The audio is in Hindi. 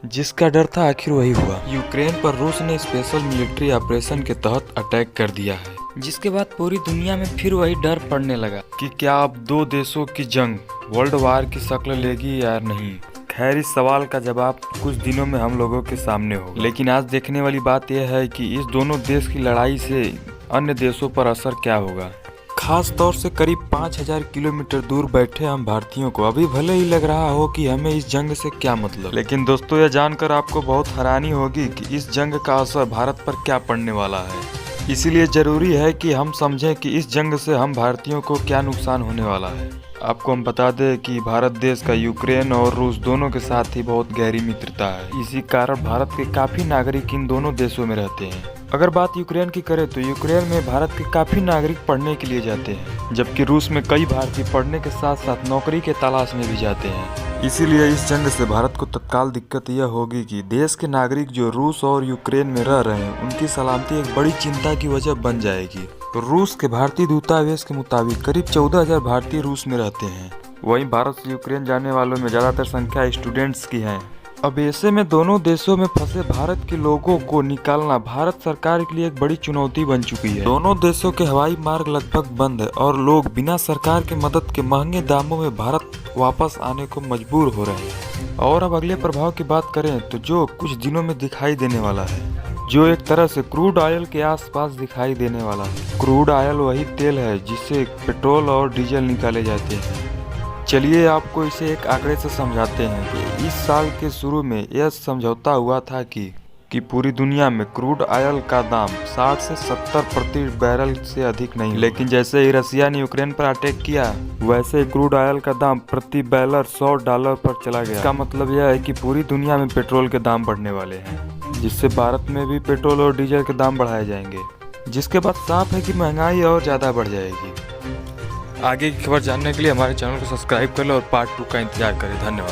जिसका डर था आखिर वही हुआ। यूक्रेन पर रूस ने स्पेशल मिलिट्री ऑपरेशन के तहत अटैक कर दिया है, जिसके बाद पूरी दुनिया में फिर वही डर पड़ने लगा कि क्या अब दो देशों की जंग वर्ल्ड वार की शक्ल लेगी या नहीं। खैर, इस सवाल का जवाब कुछ दिनों में हम लोगों के सामने होगा। लेकिन आज देखने वाली बात यह है कि इस दोनों देश की लड़ाई से अन्य देशों पर असर क्या होगा। खास तौर से करीब 5000 किलोमीटर दूर बैठे हम भारतीयों को अभी भले ही लग रहा हो कि हमें इस जंग से क्या मतलब, लेकिन दोस्तों यह जानकर आपको बहुत हैरानी होगी कि इस जंग का असर भारत पर क्या पड़ने वाला है। इसीलिए जरूरी है कि हम समझें कि इस जंग से हम भारतीयों को क्या नुकसान होने वाला है। आपको हम बता दें कि भारत देश का यूक्रेन और रूस दोनों के साथ ही बहुत गहरी मित्रता है। इसी कारण भारत के काफी नागरिक इन दोनों देशों में रहते हैं। अगर बात यूक्रेन की करें तो यूक्रेन में भारत के काफी नागरिक पढ़ने के लिए जाते हैं, जबकि रूस में कई भारतीय पढ़ने के साथ साथ नौकरी के तलाश में भी जाते हैं। इसीलिए इस जंग से भारत को तत्काल दिक्कत यह होगी कि देश के नागरिक जो रूस और यूक्रेन में रह रहे हैं उनकी सलामती एक बड़ी चिंता की वजह बन जाएगी। तो रूस के भारतीय दूतावास के मुताबिक करीब 14,000 भारतीय रूस में रहते हैं। वहीं भारत से यूक्रेन जाने वालों में ज्यादातर संख्या स्टूडेंट्स की है। अब ऐसे में दोनों देशों में फंसे भारत के लोगों को निकालना भारत सरकार के लिए एक बड़ी चुनौती बन चुकी है। दोनों देशों के हवाई मार्ग लगभग बंद है और लोग बिना सरकार के मदद के महंगे दामों में भारत वापस आने को मजबूर हो रहे हैं। और अब अगले प्रभाव की बात करें तो जो कुछ दिनों में दिखाई देने वाला है, जो एक तरह से क्रूड ऑयल के आसपास दिखाई देने वाला है। क्रूड ऑयल वही तेल है जिससे पेट्रोल और डीजल निकाले जाते हैं। चलिए आपको इसे एक आंकड़े से समझाते हैं कि इस साल के शुरू में यह समझौता हुआ था कि पूरी दुनिया में क्रूड ऑयल का दाम 60 से 70 प्रति बैरल से अधिक नहीं। लेकिन जैसे ही रसिया ने यूक्रेन पर अटैक किया, वैसे ही क्रूड ऑयल का दाम प्रति बैरल $100 पर चला गया। इसका मतलब यह है कि पूरी दुनिया में पेट्रोल के दाम बढ़ने वाले हैं, जिससे भारत में भी पेट्रोल और डीजल के दाम बढ़ाए जाएंगे, जिसके बाद साफ है कि महंगाई और ज़्यादा बढ़ जाएगी। आगे की खबर जानने के लिए हमारे चैनल को सब्सक्राइब कर लो और पार्ट 2 का इंतजार करें। धन्यवाद।